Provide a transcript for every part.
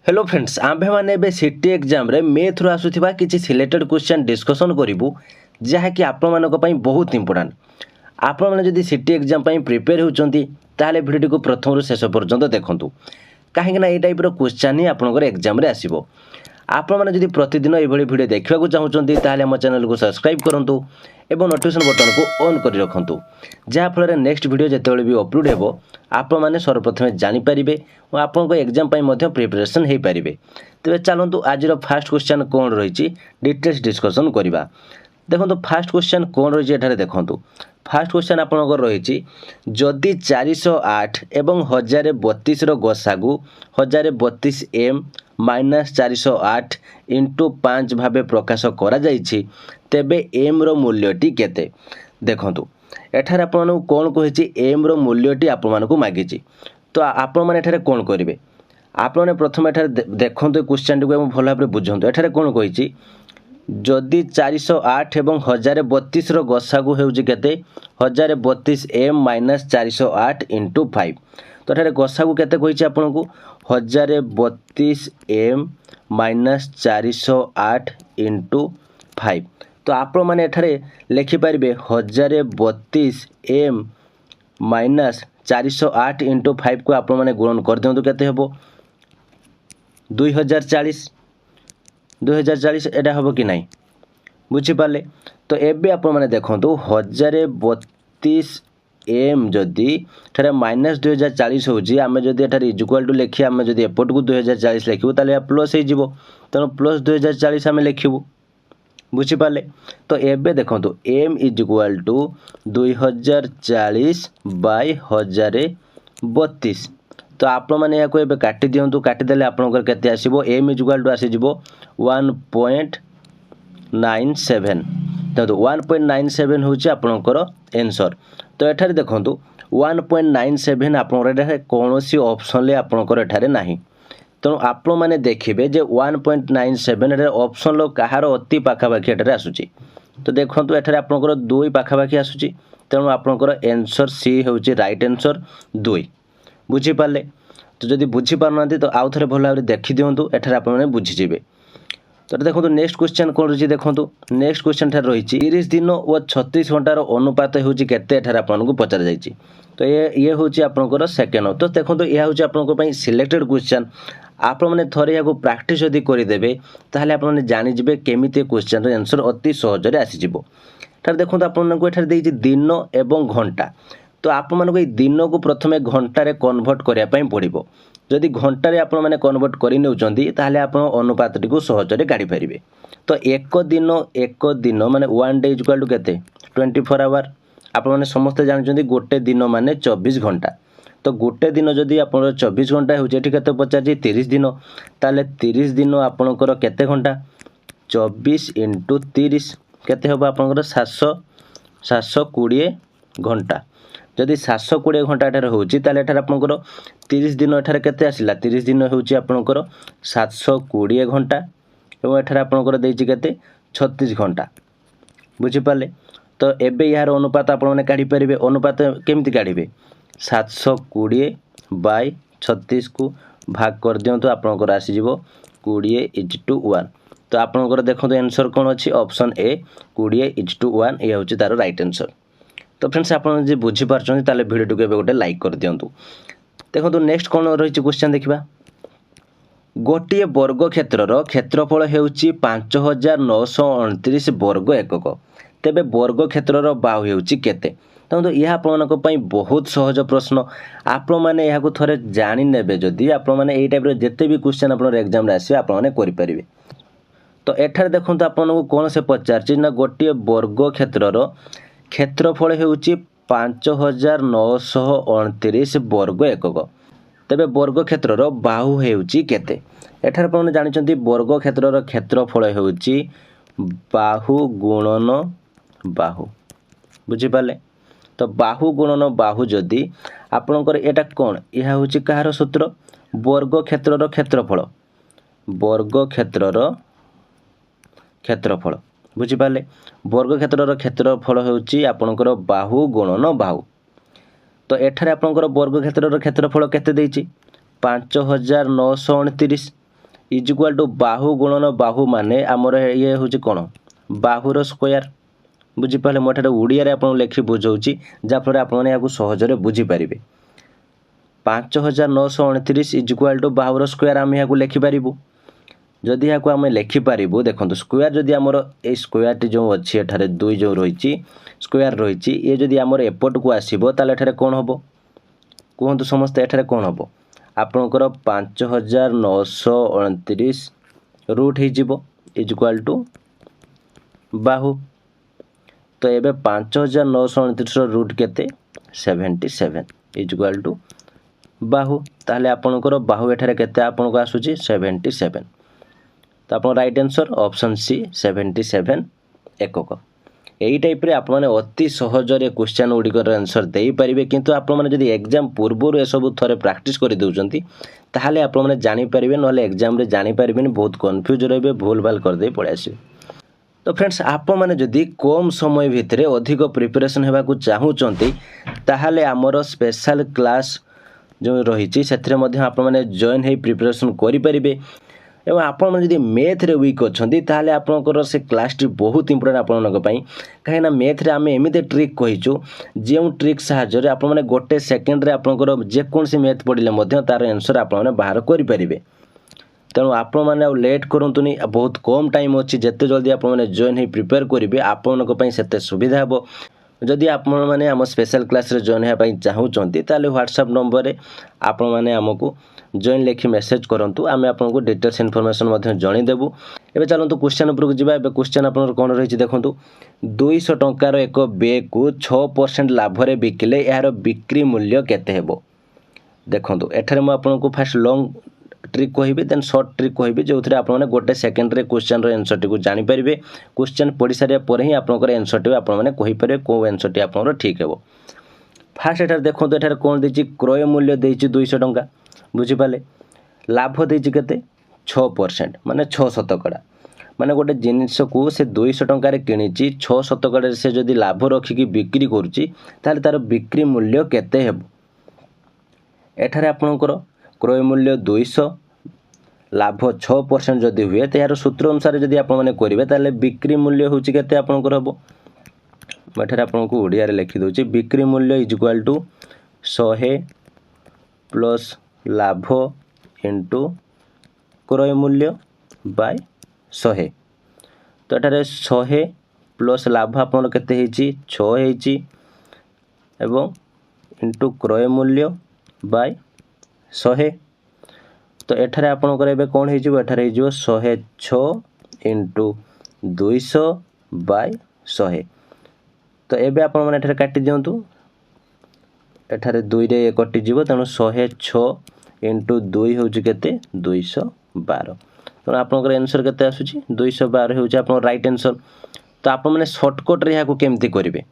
Hello friends आम्भे मैंने सीटी exam रे मैथ रु आसुथिबा किछि सिलेक्टेड क्वेश्चन डिस्कशन करिवु जहाँकि आपण मानक पई बहुत इंपोर्टेंट। आपण माने जदि सीटी एग्जाम पई प्रिपेयर होउचंती ताले भिडियो को प्रथम रु शेष पर्यंत देखंतु काहेकि ना ए टाइप रो क्वेश्चन ही आपनकर एग्जाम रे आसीबो। आपण माने जदि प्रतिदिन ए भली भिडियो देखिबा को चाहुचंती ताले हम चैनल को सब्सक्राइब करंतु एवं नोटिफिकेशन बटन को ऑन कर रखंतु जहाँ फल नेक्स्ट वीडियो जितेबाला भी अपलोड हेबो आपण मैंने सर्वप्रथमे जानीपारे और आपको एग्जाम प्रिपरेशन हो पारे। तेज चलतु आज फास्ट क्वेश्चन कौन रही डिटेल्स डिस्कसन करवा। देखो फास्ट क्वेश्चन कौन रही है देखो फास्ट क्वेश्चन आपंकर रही जदि 408 एवं 1032 गसागु 1032 एम माइनस 408 इंटू 5 भाव प्रकाश करा जाइछि तेबे एम रो मूल्यटी केते। देखंतु एठार आपन कौन कही एम रो मूल्यटी आपण मागिछि तो आपण माने एठारे कौन करेंगे आपने प्रथम एठारे देखंतु क्वेश्चन टी भल भाव बुझंतु। एठारे कौन कही जदि 408 एवं 1032 गसागु हेउछि केते 1032 एम माइनस 408 इंटू 5 तो एठारे गसागु केते कहिछि आपन को 1032 एम माइनस 408 इंटू 5 तो आपण माने एठारे लिखि पारिबे 1032 एम माइनस 408 इंटू 5 को आपण माने गुणन कर दियंतु केते हेबो 2040 एटा हेबो कि नाही बुझी पाले। तो एबे आपण माने देखंतु 1032 एम जदि एठारे माइनस 2040 होउची आमे जदि एठारे इक्वल टू लिखि आमे जदि एपट को 2040 लिखिबो ताले प्लस हे जिवो तनो प्लस 2040 आमे लिखिबो बुझी पाले। तो एबे देखंतु m is equal to 2040 by 1032 तो आपण माने या को एबे काटी दियंतु काटी देले आपनकर केते आसीबो m इज इक्वल टू आसी जिवो 1.97 तो 1.97 होची आपनकर आंसर। तो एठारे देखंतु 1.97 आपनकर एठारे कोनोसी ऑप्शन ले आपनकर एठारे नाही तेणु आपण मैंने देखिए जे 1.97 ऑप्शन लो कहार अति पाखापाखि एठारे आसुची तो देखो एठारे आपनकर 2 पाखापाखि आसुची तेणु आपनकर आंसर सी होची राइट आंसर 2 बुझी पाले। तो जदि बुझी पारनांती तो आउ थरे भल भाव देखि दियंतु एठारे आपण माने बुझी जिवे। तो देखो नेक्स्ट क्वेश्चन कौन रही देखो नेक्स्ट क्वेश्चन ठार रही 30 दिन और 36 घंटार अनुपात होची केते एठारे आपनको पचार जाइछि तो ये होची आपनकर सेकेंड। तो देखो यह होची आपनको पई सिलेक्टेड क्वेश्चन आपण माने थरे याको प्रैक्टिस यदि करिदेबे ताहले आपण माने जानि जिवे केमिते क्वेश्चन रो आंसर अति सहज रे आसी जिवो। तार देखो आपण को एठार देइछि दिन एवं घंटा तो आपण मानको ए दिन को प्रथमे घंटा रे कन्वर्ट करिया पई पड़िबो जदि घंटा रे आपण माने कन्वर्ट करि नेउचंदी ताहले आपण अनुपात टी को सहज रे काढी परिबे। तो एक दिन माने 1 डे इक्वल टू केते 24 आवर आपण माने समस्त जानचंदी गोटे दिन माने 24 घंटा तो गोटे दिन जदि आप 24 घंटा हो केते पचार 30 दिन ताले 30 दिन आपणकर केते घंटा 24 इंटू 30 केते होबा आपणकर 720 घंटा जदि 720 घंटा एठारे होची ताले एठारे आपणकर 30 दिन एठारे केते आसिला 30 दिन होची आपणकर 720 घंटा एवं एठारे आपणकर देइची केते 36 घंटा बुझी पाले। तो एबे यार अनुपात आपण माने काढी परिबे अनुपात केमिति काढिबे 720 बाय 36 को भाग कर दियंतु आपनकर आसी जिवो 20:1 तो आपनकर देखंतु आंसर कोन अछि ऑप्शन ए 20:1 ये होछि तार राइट आंसर। तो फ्रेंड्स आपन जे बुझी पारछन ताले वीडियो को एबे गोटे लाइक कर दियंतु। देखंतु नेक्स्ट कोन रहिछि क्वेश्चन देखिबा गोटिए वर्ग क्षेत्रर क्षेत्रफल हेउछि 5929 वर्ग एकक तेबे वर्ग क्षेत्रर बाहु हेउछि केते। तो यह आपको बहुत सहज प्रश्न आपण मैंने यहाँ थे जानी ने जदि आपण मैंने यही टाइप जिते भी क्वेश्चन आप एग्जाम आसे आपरे। तो एठार देखो आपको कौन से पचार ना गोटे वर्ग क्षेत्रर क्षेत्रफल होउछि 5929 वर्ग एकक तेबे वर्ग क्षेत्रर बाहु हेउछि केते। एठार आपण जानिछंती वर्ग क्षेत्रर क्षेत्रफल होउछि बाहु गुणन बाहु बुझी पाले। तो बाहु गुणन बाहु जदि आपणकर एटा कौन यह होची कहार सूत्र वर्ग क्षेत्रर क्षेत्रफल बुझी पाले वर्ग क्षेत्रर क्षेत्रफल होची आपणकर बाहु गुणन बाहु तो एठारे आपनकर वर्ग क्षेत्रर क्षेत्रफल केते देइछि 5929 इज इक्वाल टू बाहु गुणन बाहु माने आमर ये हूँ कौन बाहुर स्क्वायर बुझीपारे मोटे ओडिया आप लिखि बुझाऊँगी जहाँफल आपको सहजरे बुझीपारे 5929 इज इक्वाल टू बाहुर स्क्वायर आम यहाँ लिखिपारू जदि यहाँ आम लिखिपारू देखो स्क्वायर जदि आमर ये स्क्वायर जो अच्छी एठारे दुई जो रही स्क्वायर रही ये जदि आमर एपट को आसो ताल एठारे कौन हम कहतु समस्ते एठारे कौन हम आपणकर 5929 रूट हो इज इक्वाल टू बाहु तो ये 5929 रूट केते 77 इज इक्वाल टू बाहु ताहले आपणकर बाहु एठारे केते आपनको आसुची 77 तो आप राइट आंसर ऑप्शन सी 77 एकक यही टाइप रे आप माने अति सहजरे क्वेश्चन गुड़िकर आंसर दे पारिबे किंतु आप माने जदि एग्जाम पूर्व सब थरे प्रैक्टिस कर दउचंती ताहले आप माने जानि पारिबे नले एग्जाम रे जानि पारिबेनी बहुत कंफ्यूज रहबे भूल भाल कर दे पळे आसी। तो फ्रेंड्स आप माने जदि कम समय भितरे अधिक प्रिपरेशन हेबा को चाहूचंती ताहले हमर स्पेशल क्लास जो रही से आप जॉइन हो प्रिपरेशन करें एवं आपड़ी मैथ रे वीक अच्छा ताहले आपंकर से क्लास टी बहुत इंपोर्टेंट आपंपाई कहीं मैथ रे आम एमती ट्रिक कहीचु जो ट्रिक साहाय्य आप गोटे सेकेंड रे आपंकर जेकोसी मैथ पढ़ले तार आंसर आप बाहर करेंगे तेणु आपण मैंने लेट करूँ बहुत कम टाइम अच्छी जिते जल्दी आप जॉइन हो प्रिपेयर करेंगे आपंपाई से सुविधा हे जदि आप मैंने आम स्पेशल क्लास रे जॉइन होगा चाहूँगी ताले व्हाट्सएप नंबर रे आपण मैंने आमको जॉइन लिखि मेसेज करूँ आम आपको डिटेल्स इनफॉरमेशन जनईदेवु। एवं चलते क्वेश्चन उपरको जावा एवं क्वेश्चन आप कौन रही देखूँ 200 टंकार एक बेग को 6% लाभरे बिकिले यार बिक्री मूल्य केते हेबो देखूँ एठारे मु आपको फास्ट लॉन्ग ट्रिक कहि देन शॉर्ट ट्रिक कहि जो आप गोटे सेकेंड रे क्वेश्चन रो आंसर टी को जानि परिबे क्वेश्चन पढ़ी सारे पर ही आपनकर आंसर टी आप कहि परिबे को आंसर टी आपनकर ठीक हेबो। फास्ट एठार देखो एठार कोन देछि क्रय मूल्य देछि 200 टंका बुझि पाले लाभ देछि केते 6% माने 6 शतकड़ा माने गोटे जिनिस को से 200 टंका रे किनिछि 6 शतकड़ा से जदि लाभ रखिकी बिक्री करूछि ताले तार बिक्री मूल्य केते हेबो एठारे आपनकर क्रय मूल्य 200 लाभ 6% जदि हुए तो यार सूत्र अनुसार जदि आप करेंगे ताले बिक्री मूल्य हूँ केते आपनकर हम एठारे आपको ओडिया रे लिखि दउछि बिक्री मूल्य इज इक्वाल टू 100 प्लस लाभ इंटू क्रय मूल्य बाय 100 तो एठारे 100 प्लस लाभ आपन केते हेछि 6 हेछि एवं इंटू क्रय मूल्य बाय 100 तो एठारे आपनकर एबे कोन हे जिवो एठारे हे जिवो 106 इंटू 200 बाय 100 तो एबे आपण माने एठारे काटि दियंतु एठारे 2 रे कटि जिवो तेणु 106 इंटू 2 होउछि केते 212 तो आपनकर आंसर केते आसुछि 212 होउछि आपन राइट आंसर। तो आपण माने शॉर्टकट रे याको केमति करिवे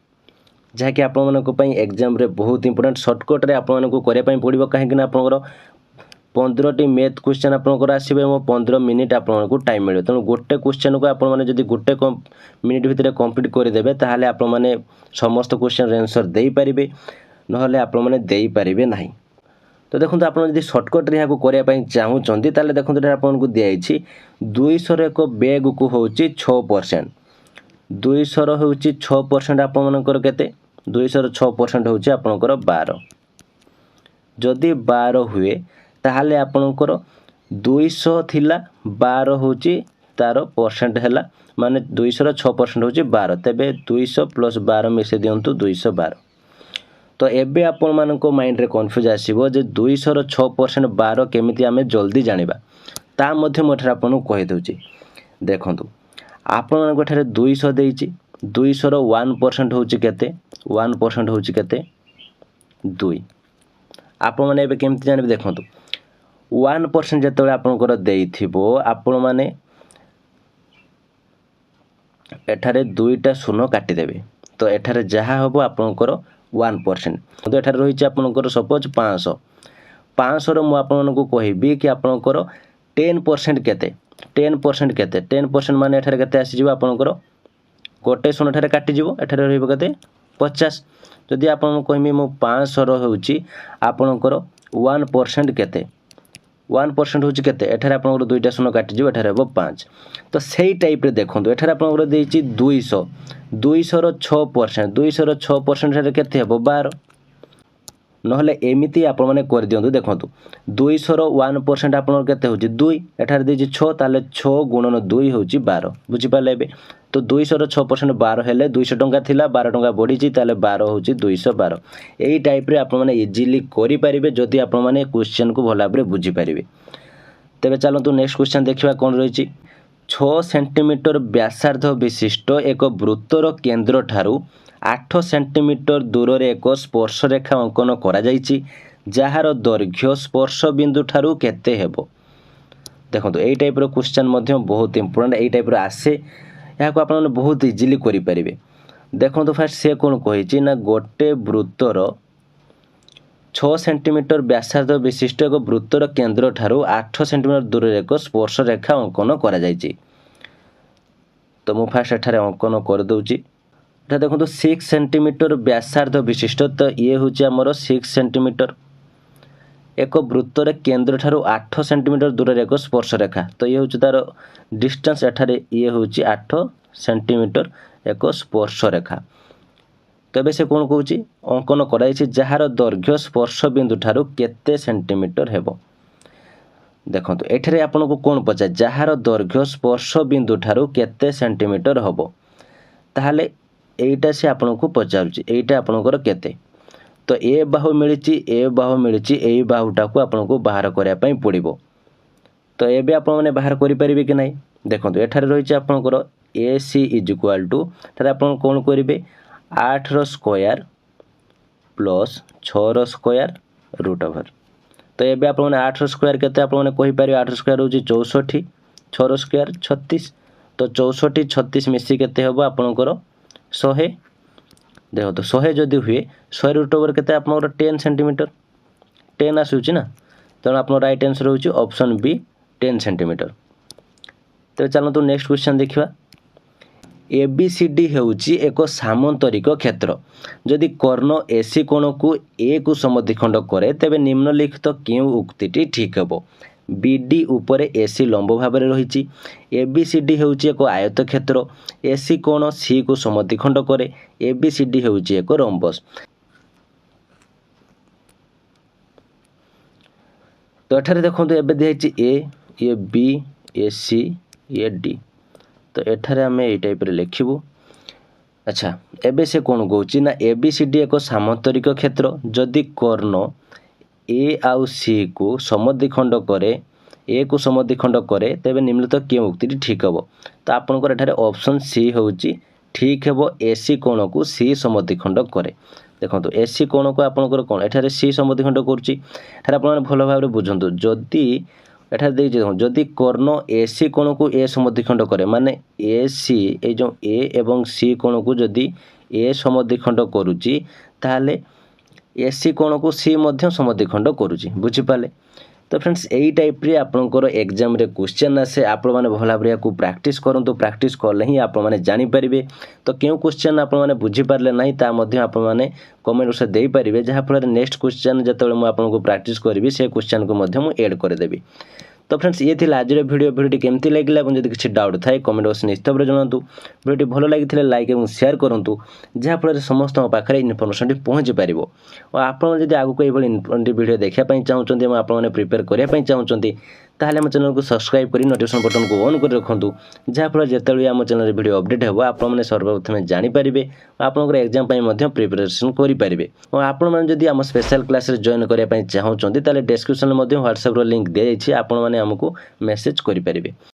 जहा कि आपण मानको पई एग्जाम रे बहुत इंपोर्टेंट शॉर्टकट रे आपण मानको करे पई पड़िबो काहे कि ना आपनकर 15टी मैथ क्वेश्चन आपनकर आसीबे एवं 15 मिनिट आपनको टाइम मिले तेणु गोटे क्वेश्चन को आपण माने जदि गोटे मिनिट भितर कंप्लीट कर देबे ताहाले आपण माने समस्त क्वेश्चन आंसर देई परिबे नहले आपण माने देई परिबे नाही। तो देखो आप जब सर्टकट रे को करने चाहूँगी ताले देखो आपको दिखाई 200 एक बेग को हूँ 6% 200 हूँ 6% आपर के 200 6% हूँ आपणकर 12 जदि 12 हुए ताहले आपणकर 200 थिला 12 हूँ तार परसेंट है माने 200 6% हूँ 12 तेबे 200 प्लस 12 मिसे दिंतु 212 तो एबे आपण मानको माइंड रे कंफ्यूज आसीबो जे 200 6% 12 केमिति आमे जल्दी जानिबा ता मध्ये मठरा आपन कहि दउची देखंतु आपण मानको ठरे 200 देइची 200 रो 1% होची केते 1% होची केते 2 आपण माने एबे केमिति जानिबे देखंतु 1% जतले आपनकर देइथिबो आपण माने एठारे 2टा शून्य काटि देबे तो एठारे जहा हबो आपनकर 1% तो एठारे रही आपनकर सपोज 500 रो मु आपनको कहबी कि आपनकर 10% केते 10% माने एठारे केते आसी जिवो आपनकर गोटे शून्य एठारे काटि जिवो एठारे रहइबो केते 50 जदि आपन कहमी मु 500 रो होउची आपनकर 1% केते 1% हूँ केते एठार आपंकर दुईटा शून्य काटिज एठार हम 5 तो सही टाइप देखो एठार आपंकर देती 200 200 6% 200 6% केते हम 12 नहले एमती आपण मैंने कर दिंतु देखो 200 1% आपंकर केते होची 2 एठार देती 6 ताले 6 गुणन 2 होची 12 बुझीपारे एबे तो 200 6% 12 हेले 200 टंका थिला 12 टंका बढ़ी ताले 12 होची 212 एई टाइप रे आपण मैंने इजीली करि परिबे जदि आपण मैंने क्वेश्चन को भला भाबरे बुझी परिबे। तेबे चलतु नेक्स्ट क्वेश्चन देखिबा कोन रहिची 6 सेंटीमीटर व्यासार्ध विशिष्ट एक वृत्तर केंद्र ठारू 8 सेंटीमीटर दूर रे एक स्पर्श रेखा अंकन करा जायछि जहार दैर्घ्य स्पर्श बिंदु ठारू केते हेबो। देखो एई टाइप रो क्वेश्चन मध्य बहुत इंपोर्टेंट एई टाइप रो आसे या को आपण बहुत इजीली करि परिबे। देखो तो फास्ट से कोन कहिछि ना गोटे वृत्तर 6 सेंटीमीटर व्यासार्ध विशिष्ट एक वृत्तर केंद्र ठारू 8 सेंटीमीटर दूर रे एक स्पर्श रेखा अंकन करा जायछि। तो मु फास्ट एठारे अंकन कर दउछि एटा देखो 6 सेंटीमीटर व्यासार्ध विशिष्ट तो ये हूँ आमर 6 सेंटीमीटर एक वृत्तर केंद्र ठारू 8 सेंटीमीटर दूर एक स्पर्श रेखा तो ये हूँ तार डिस्टेंस एठारे ये हूँ 8 सेंटीमीटर एक स्पर्श रेखा। तबे से कौन कहूँ अंकन कराई जार दैर्घ्य स्पर्श बिंदु ठारू केते सेंटीमीटर हेबो। देखो एठारे आपन को कौन पचार जार दैर्घ्य स्पर्श बिंदु ठारू केते सेंटीमीटर हेबो ताहले एटा से आपन को पचारुची एटा आपनकर केते तो ए बाहु मिली ए बाहुटा को आपन को बाहर करिया पई पड़िबो। तो एबे आपन माने बाहर करि परिबे कि नाही देखंतु एठारे रहिछि आपनकर AC इक्वल टू तारे आपन कोन करिवे 8 रो स्क्वायर प्लस 6 रो स्क्वायर रूट ओवर। तो एबे आपन माने 8 रो स्क्वायर केते आपन माने कहि परिबे 8 रो स्क्वायर होछि 64 6 रो स्क्वायर 36 तो 64 36 मिसी केते हेबो आपनकर 100 देखो तो 100 जदि हुए 100 रूट ओवर केते आपनकर 10 सेंटीमीटर 10 आसुची ना तेणु आप राइट आंसर होची ऑप्शन बी 10 सेंटीमीटर। तो चलतु नेक्स्ट क्वेश्चन देखिबा ABCD हेउची एक सामांतरिक क्षेत्र जदि कर्ण AC कोण को A को समद्विखंड करे तेबे निम्नलिखित केउ उक्तिटी ठीक हेबो। BD उपरे AC लंब भाव में रही ABCD हेउची एक आयत क्षेत्र AC कोण C को समद्विखंड करे ABCD हेउची एक रम्बस। तो एठारे देखो एबे दिखाई A ये B ये C ये D तो एठारे आमे ए टाइप रे लिखिबू। अच्छा एबे से कोन कहूची ना ABCD एक सामांतरिक क्षेत्र जदि कर्ण A आउ C को समद्विखंड करे A को समद्विखंड करे तेबे निम्नलिखित केउ उक्तिटी ठीक हेबो। तो आपनकर एठारे ऑप्शन C होउची ठीक हेबो AC कोण को C समद्विखंड करे। देखंतु AC कोण को आपनकर कोण एठारे C समद्विखंड करूची एठारे आपन भलो भाबरे बुझंतु जदि एठारे देई जदि कर्ण AC कोण को A समद्विखंड करे माने AC ए जो A एवं C कोण को जदि A समद्विखंड करूची ताहाले AC कोण को C मध्य समद्विखंड करूची बुझि पाले। तो फ्रेंड्स यही टाइप रे आपनकर एग्जाम रे क्वेश्चन आसे आपण माने भला भाबरे को प्रैक्टिस करंतु प्रैक्टिस करले ही आपण माने जानि परिबे। तो केउ क्वेश्चन आपण माने बुझि पारले नाही ता मध्य आपण माने कमेंट से देई परिबे जहा फल नेक्स्ट क्वेश्चन जतले मु आपण को प्रैक्टिस करबी से क्वेश्चन को मध्य मु ऐड कर देबी। तो फ्रेंड्स ये थी आज भिडियोटी केमती लगे जब किसी डाउट थाए कमेंट बक्स निश्चित भाव जनातु भिडियो भल लगी लाइक और शेयर करूँ जहाँफल समस्त पाखे इनफर्मेशन पहुँची पार और आपड़ जब आगक ये भिडियो देखापी चाहते आपने प्रिपेयर करने चाहते ताहले आम चैनल को सब्सक्राइब कर नोटिफिकेशन बटन को ऑन कर रखुँ जहाँफल जिते आम चैनल भिडियो अपडेट हो आपने सर्वप्रथम जानीपारे और आपंकर एग्जाम प्रिपरेशन करेंगे और आपड़ी आम स्पेशल क्लास जॉइन करने चाहते हैं डिस्क्रिप्शन में व्हाट्सएप लिंक दी जाइए आपको मेसेज करेंगे।